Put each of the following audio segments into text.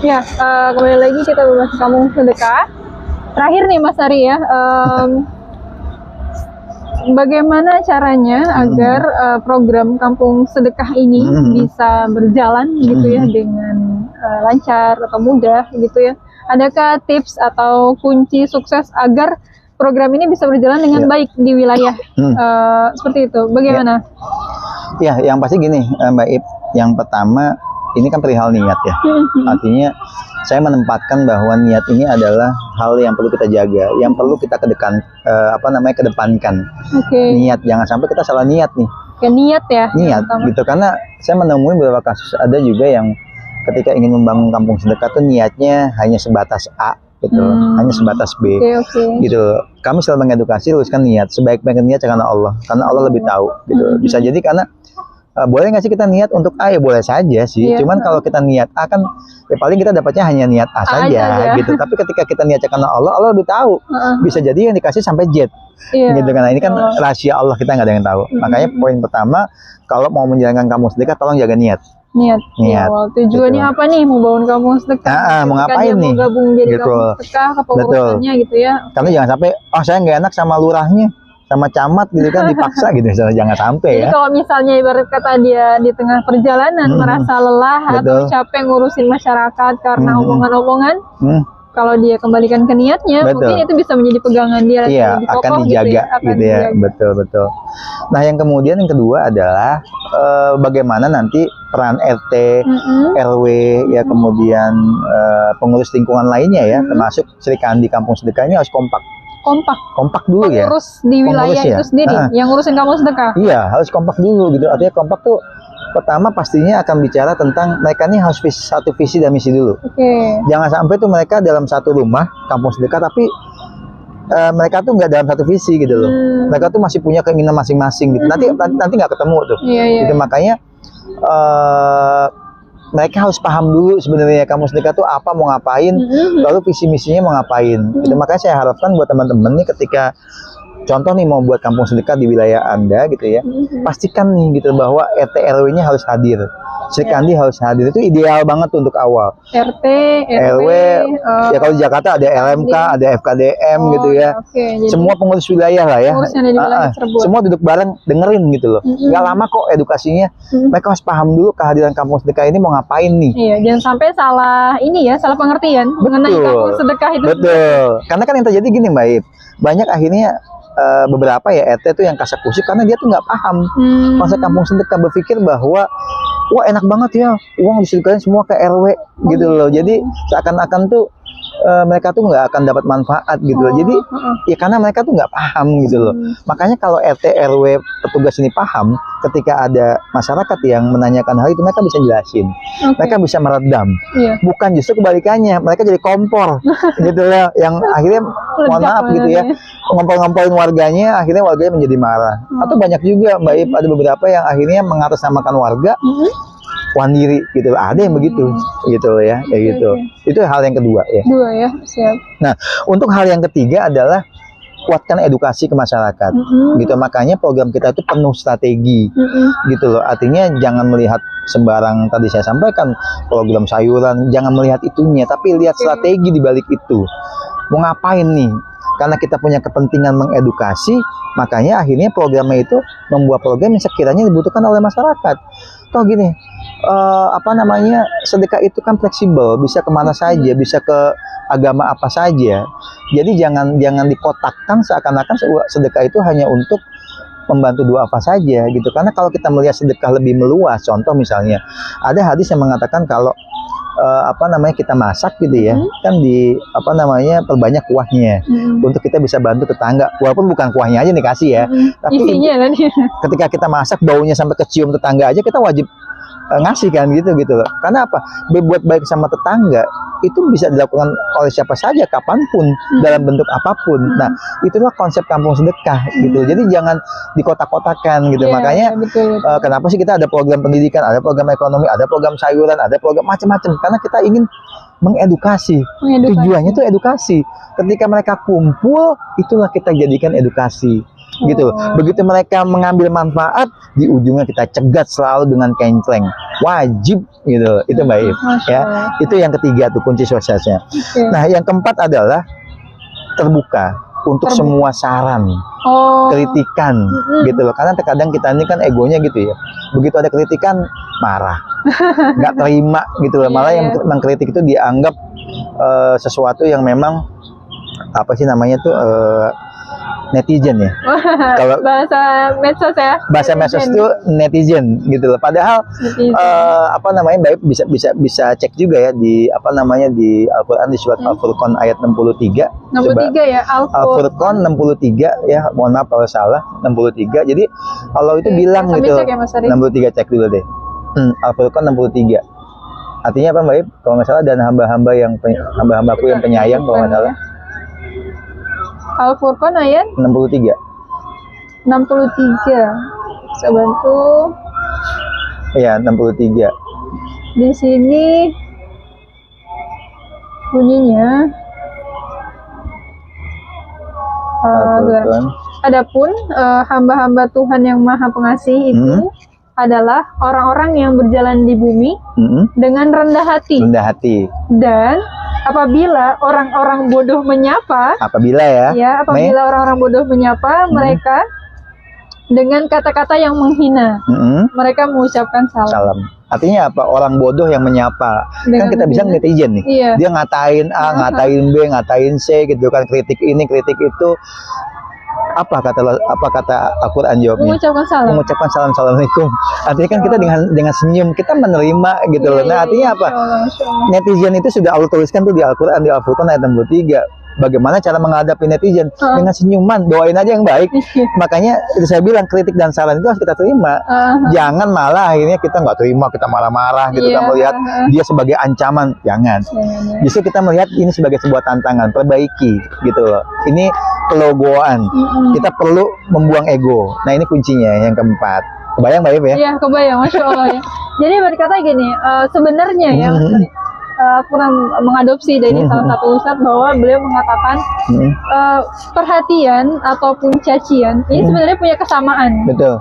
Ya, kembali lagi kita membahas kampung sedekah. Terakhir nih Mas Ari ya, bagaimana caranya agar program kampung sedekah ini bisa berjalan gitu ya dengan lancar atau mudah gitu ya? Adakah tips atau kunci sukses agar program ini bisa berjalan dengan baik di wilayah seperti itu? Bagaimana? Ya, yang pasti gini Mbak Ip, yang pertama ini kan perihal niat ya. Artinya saya menempatkan bahwa niat ini adalah hal yang perlu kita jaga, yang perlu kita kedepankan. Niat, jangan sampai kita salah niat nih. Niat ya. Niat gitu, karena saya menemui beberapa kasus ada juga yang ketika ingin membangun kampung sedekah tuh niatnya hanya sebatas A gitu, hanya sebatas B gitu. Kami selalu mengedukasi, luruskan niat, sebaik-baiknya niat karena Allah lebih tahu gitu. Bisa jadi karena boleh nggak sih kita niat untuk A, ya boleh saja sih. Cuman kalau kita niat A kan ya paling kita dapatnya hanya niat A saja gitu. Tapi ketika kita niatnya karena Allah lebih tahu. Bisa jadi yang dikasih sampai Z gitu. Karena ini kan rahasia Allah, kita nggak ada yang tahu. Makanya poin pertama, kalau mau menjalankan kampung sedekah tolong jaga niat. Niat. Tujuannya gitu. Apa nih mau bangun kampung sedekah? Mau ngapain nih? Mau gabung jadi kampung sedekah, kepengurusannya gitu ya. Karena jangan sampai saya nggak enak sama lurahnya, sama camat gitu kan, dipaksa gitu, jangan sampai. Jadi kalau misalnya ibarat kata dia di tengah perjalanan merasa lelah atau capek ngurusin masyarakat karena omongan-omongan, kalau dia kembalikan ke niatnya, mungkin itu bisa menjadi pegangan dia. Akan dijaga gitu ya. Betul. Nah, yang kemudian yang kedua adalah bagaimana nanti peran RT, RW ya, kemudian pengurus lingkungan lainnya ya, termasuk Sri Kandi Kampung Sedekah ini harus kompak dulu ya. Pengurus di wilayah itu sendiri yang ngurusin kampung sedekah. Iya, harus kompak dulu gitu. Artinya kompak tuh pertama pastinya akan bicara tentang mereka ini harus satu visi dan misi dulu. Jangan sampai tuh mereka dalam satu rumah kampung sedekah tapi mereka tuh nggak dalam satu visi gitu loh. Mereka tuh masih punya keinginan masing-masing gitu. Nanti nggak ketemu tuh. Gitu, makanya mereka harus paham dulu sebenarnya kampung sedekah tuh apa, mau ngapain, lalu visi misinya mau ngapain. Gitu. Makanya saya harapkan buat teman-teman nih, ketika contoh nih mau buat kampung sedekah di wilayah Anda gitu ya, pastikan nih gitu bahwa RT RW-nya harus hadir. Sri Kandi harus hadir, itu ideal banget untuk awal. RT, RW, ya kalau di Jakarta ada LMK, ada FKDM gitu ya. Semua pengurus wilayah lah ya. Semua duduk bareng dengerin gitu loh. Nggak lama kok edukasinya. Mereka harus paham dulu kehadiran kampung sedekah ini mau ngapain nih. Iya, jangan sampai salah pengertian mengenai kampung sedekah itu. Betul. Karena kan yang terjadi gini Mbak Ip, banyak akhirnya beberapa ya RT tuh yang kasak kusik karena dia tuh nggak paham konsep kampung sedekah, berpikir bahwa wah enak banget ya uang disedekahin semua ke RW gitu loh. Jadi seakan-akan tuh mereka tuh nggak akan dapat manfaat gitu loh. Jadi ya karena mereka tuh nggak paham gitu loh. Makanya kalau RT RW petugas ini paham, ketika ada masyarakat yang menanyakan hal itu, mereka bisa jelasin, mereka bisa meredam. Bukan justru kebalikannya, mereka jadi kompor gitu loh, yang akhirnya mohon maaf gitu ya, ngompol-ngompolin warganya, akhirnya warganya menjadi marah. Atau banyak juga Mbak Ip, ada beberapa yang akhirnya mengatasnamakan warga wandiri gitu, ada yang begitu gitu ya, kayak gitu. Itu hal yang kedua ya. Siap. Nah, untuk hal yang ketiga adalah kuatkan edukasi ke masyarakat gitu. Makanya program kita itu penuh strategi gitu loh. Artinya jangan melihat sembarang, tadi saya sampaikan program sayuran, jangan melihat itunya, tapi lihat strategi di balik itu. Mau ngapain nih? Karena kita punya kepentingan mengedukasi, makanya akhirnya programnya itu membuat program yang sekiranya dibutuhkan oleh masyarakat. Toh gini, sedekah itu kan fleksibel, bisa kemana saja, bisa ke agama apa saja. Jadi jangan dikotakkan seakan-akan sedekah itu hanya untuk membantu dua apa saja gitu. Karena kalau kita melihat sedekah lebih meluas, contoh misalnya ada hadis yang mengatakan kalau kita masak gitu ya, kan perbanyak kuahnya untuk kita bisa bantu tetangga, walaupun bukan kuahnya aja dikasih ya, tapi isinya, ketika kita masak baunya sampai kecium tetangga aja, kita wajib ngasih kan gitu loh. Karena apa? Berbuat baik sama tetangga itu bisa dilakukan oleh siapa saja, kapanpun, dalam bentuk apapun. Nah, itulah konsep kampung sedekah gitu. Jadi jangan dikotak-kotakan gitu. Makanya kenapa sih kita ada program pendidikan, ada program ekonomi, ada program sayuran, ada program macam-macam, karena kita ingin mengedukasi. Tujuannya tuh edukasi. Ketika mereka kumpul, itulah kita jadikan edukasi. gitu. Begitu mereka mengambil manfaat, di ujungnya kita cegat selalu dengan kencleng. Wajib gitu. Itu Mbak Ip ya. Itu yang ketiga tuh kunci suksesnya. Nah, yang keempat adalah terbuka untuk semua saran, kritikan gitu loh. Karena terkadang kita ini kan egonya gitu ya. Begitu ada kritikan marah, nggak terima gitu loh. Malah yang mengkritik itu dianggap sesuatu yang memang apa sih namanya tuh netizen ya. Kalau bahasa medsos ya. Bahasa medsos itu netizen gitu loh. Padahal apa namanya Mbak bisa cek juga ya di apa namanya di Al-Qur'an di surat Al-Furqan ayat 63. 63 ya, Al-Furqan 63 ya. Mohon maaf kalau salah, 63. Jadi Allah itu bilang gitu. Cek ya, Mas Ari. 63 cek dulu deh. Al-Furqan 63. Artinya apa Mbak? Kalau nggak salah dan hamba-hambaku yang penyayang kalau nggak salah. Al-Furqan ayat 63. Saya bantu. Iya, 63. Di sini bunyinya adapun hamba-hamba Tuhan yang Maha Pengasih itu adalah orang-orang yang berjalan di bumi dengan rendah hati. Rendah hati. Dan apabila orang-orang bodoh menyapa, apabila orang-orang bodoh menyapa mereka dengan kata-kata yang menghina, mereka mengucapkan salam. Artinya apa? Orang bodoh yang menyapa. Kan kita bisa netizen nih. Dia ngatain A, ngatain B, ngatain C gitu kan, kritik ini, kritik itu. Apa kata Al-Qur'an jawabnya? Mengucapkan salam, assalamualaikum. Artinya kan kita dengan senyum kita menerima gitu loh. Nah, artinya apa? Netizen itu sudah Allah tuliskan tuh di Al-Qur'an di Al-Furqan ayat 63. Bagaimana cara menghadapi netizen? Dengan senyuman, doain aja yang baik. Makanya itu saya bilang kritik dan saran itu harus kita terima. Jangan malah akhirnya kita nggak terima, kita marah-marah gitu kan, melihat dia sebagai ancaman. Jangan. Justru kita melihat ini sebagai sebuah tantangan, perbaiki gitu loh. Ini kelogoan. Kita perlu membuang ego. Nah, ini kuncinya yang keempat. Kebayang Mbak Ip ya? Iya, kebayang, Masya Allah ya. Jadi berkata gini, sebenarnya ya aku pernah mengadopsi dari salah satu ustadz bahwa beliau mengatakan perhatian ataupun cacian ini sebenarnya punya kesamaan. Betul.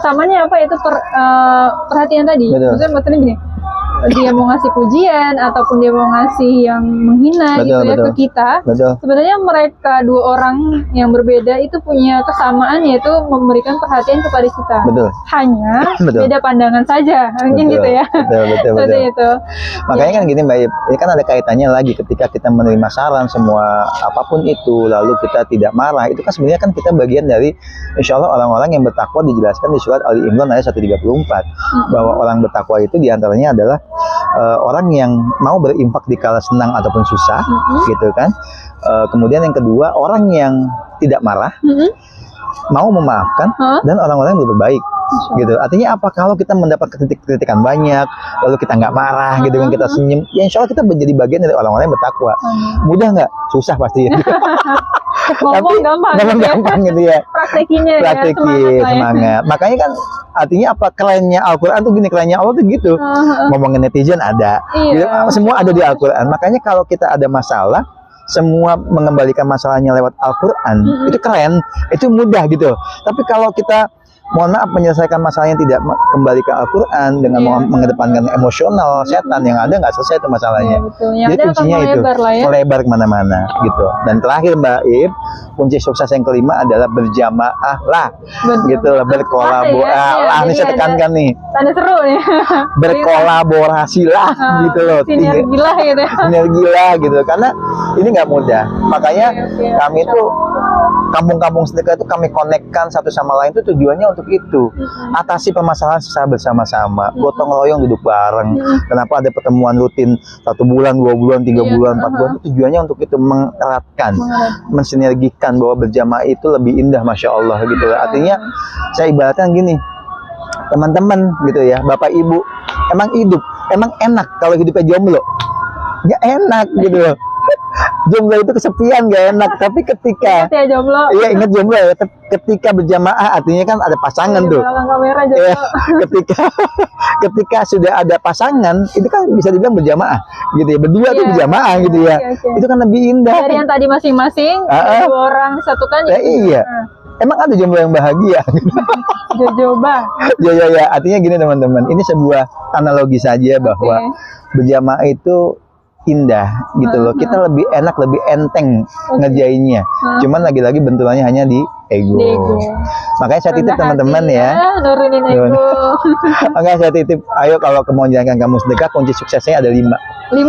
Kesamanya apa? Itu perhatian tadi. Maksudnya gini, dia mau ngasih pujian ataupun dia mau ngasih yang menghina ke kita. Sebenarnya mereka dua orang yang berbeda itu punya kesamaan, yaitu memberikan perhatian kepada kita. Hanya beda pandangan saja, mungkin gitu ya. Betul. Itu. Makanya kan gini Mbak Ip, ini kan ada kaitannya lagi ketika kita menerima saran semua apapun itu, lalu kita tidak marah, itu kan sebenarnya kan kita bagian dari insya Allah orang-orang yang bertakwa. Dijelaskan di surat Ali Imran ayat 134 bahwa orang bertakwa itu diantaranya adalah orang yang mau berinfak di kala senang ataupun susah, gitu kan. Kemudian yang kedua, orang yang tidak marah, mau memaafkan, dan orang-orang yang berbuat baik, gitu. Artinya apa? Kalau kita mendapat kritikan banyak, lalu kita nggak marah, gitu kan, kita senyum, ya insya Allah kita menjadi bagian dari orang-orang yang bertakwa. Mudah nggak? Susah pasti. Ngomong gampang gitu ya. Praktekin semangat. Makanya kan artinya apa? Kerennya Al-Qur'an tuh gini, kerennya Allah tuh gitu. Ngomongin netizen ada. Gitu, semua ada di Al-Qur'an. Makanya kalau kita ada masalah, semua mengembalikan masalahnya lewat Al-Qur'an, itu keren, itu mudah gitu. Tapi kalau kita mohon maaf menyelesaikan masalahnya tidak kembali ke Al-Qur'an dengan mengedepankan emosional setan, yang ada nggak selesai itu masalahnya. Jadi kuncinya itu melebar kemana-mana gitu. Dan terakhir Mbak Ip, kunci sukses yang kelima adalah berjamaah lah, gitu loh, berkolaborasi. Ini saya tekankan nih. Tanda seru nih. Berkolaborasi lah, gitu loh. Sinergi lah gitu. Sinergi lah gitu. Karena ini nggak mudah. Makanya kami tuh kampung-kampung sedekah itu kami konekkan satu sama lain, itu tujuannya untuk itu. Atasi permasalahan secara bersama-sama, gotong royong, duduk bareng. Kenapa ada pertemuan rutin 1 bulan, 2 bulan, 3 bulan, 4 bulan? Itu tujuannya untuk itu, mengeratkan, mensinergikan bahwa berjamaah itu lebih indah, Masya Allah gitu. Artinya saya ibaratkan gini, teman-teman gitu ya, Bapak Ibu, emang enak kalau hidupnya jomblo? Nggak enak gitu loh. Jomblo itu kesepian, gak enak. Tapi ketika ingat jomblo ya, ketika berjamaah artinya kan ada pasangan tuh. Ketika sudah ada pasangan, itu kan bisa dibilang berjamaah gitu ya, berdua tuh berjamaah gitu ya. Itu kan lebih indah dari yang tadi masing-masing, 2 orang disatukan ya. Iya. emang ada jomblo yang bahagia? Jojoba. Ya, artinya gini teman-teman, ini sebuah analogi saja bahwa berjamaah itu indah gitu loh. Kita lebih enak, lebih enteng ngerjainnya. Cuman lagi-lagi benturannya hanya di ego. Makanya saya titip teman-teman ya. Nurunin ego. Makanya saya titip, ayo kalau mau menjalankan kamu sedekah, kunci suksesnya ada 5. 5.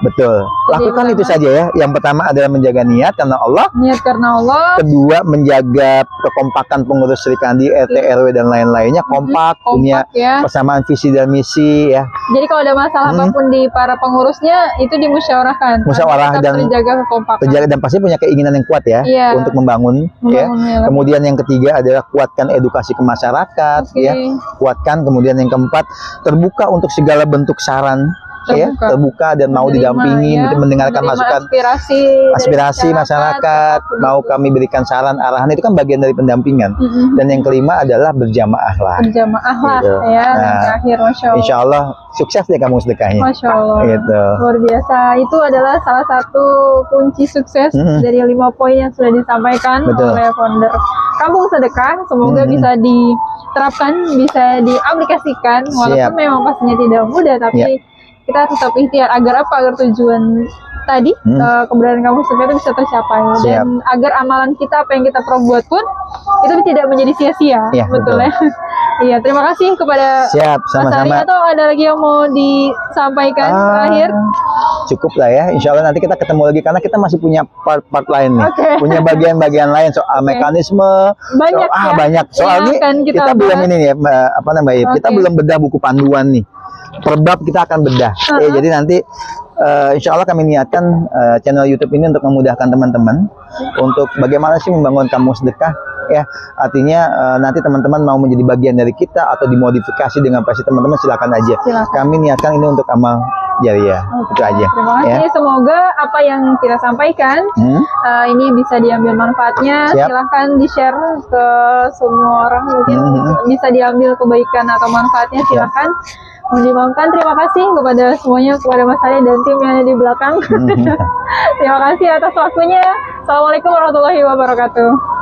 Betul. Lakukan itu saja ya. Yang pertama adalah menjaga niat karena Allah. Niat karena Allah. Kedua, menjaga kekompakan pengurus Sri Kandi, RT, RW dan lain-lainnya. Kompak punya ya. persamaan visi dan misi ya. Jadi kalau ada masalah apapun di para pengurusnya itu dimusyawarahkan. Musyawarah dan terjaga kekompakan. Terjaga dan pasti punya keinginan yang kuat ya untuk membangun ya. Kemudian yang ketiga adalah kuatkan edukasi ke masyarakat ya. Kuatkan. Kemudian yang keempat, terbuka untuk segala bentuk saran. Terbuka dan mau didampingi, mendengarkan masukan, aspirasi masyarakat, mau kami berikan saran arahan, itu kan bagian dari pendampingan. Dan yang kelima adalah berjamaahlah. Berjamaahlah gitu. Ya. Nah, terakhir, Masya Allah. Insya Allah sukses deh kamu sedekahnya. Masya Allah. Gitu. Luar biasa. Itu adalah salah satu kunci sukses dari 5 poin yang sudah disampaikan oleh founder Kampung Sedekah. Semoga bisa diterapkan, bisa diaplikasikan, walaupun memang pastinya tidak mudah, tapi kita tetap ikhtiar agar apa? Agar tujuan tadi keberadaan Kampung Sedekah itu bisa tercapai dan agar amalan kita, apa yang kita perbuat pun itu tidak menjadi sia-sia. Betul ya. Iya, terima kasih kepada sama-sama. Atau ada lagi yang mau disampaikan terakhir? Cukup lah ya. Insya Allah nanti kita ketemu lagi karena kita masih punya part-part lain nih. Punya bagian-bagian lain soal mekanisme. Banyak. Soalnya kita belum ini ya, apa namanya? Kita belum bedah buku panduan nih. Per bab kita akan bedah. Jadi nanti insya Allah kami niatkan channel YouTube ini untuk memudahkan teman-teman untuk bagaimana sih membangun kampung sedekah ya. Artinya nanti teman-teman mau menjadi bagian dari kita atau dimodifikasi dengan versi teman-teman, silakan aja. Kami niatkan ini untuk amal jariah. Itu aja. Terima kasih. Semoga apa yang kita sampaikan ini bisa diambil manfaatnya. Silahkan di-share ke semua orang, mungkin bisa diambil kebaikan atau manfaatnya. Silahkan. Mendiamkan. Terima kasih kepada semuanya, kepada Mas Ali dan tim yang ada di belakang. Terima kasih atas waktunya. Assalamualaikum warahmatullahi wabarakatuh.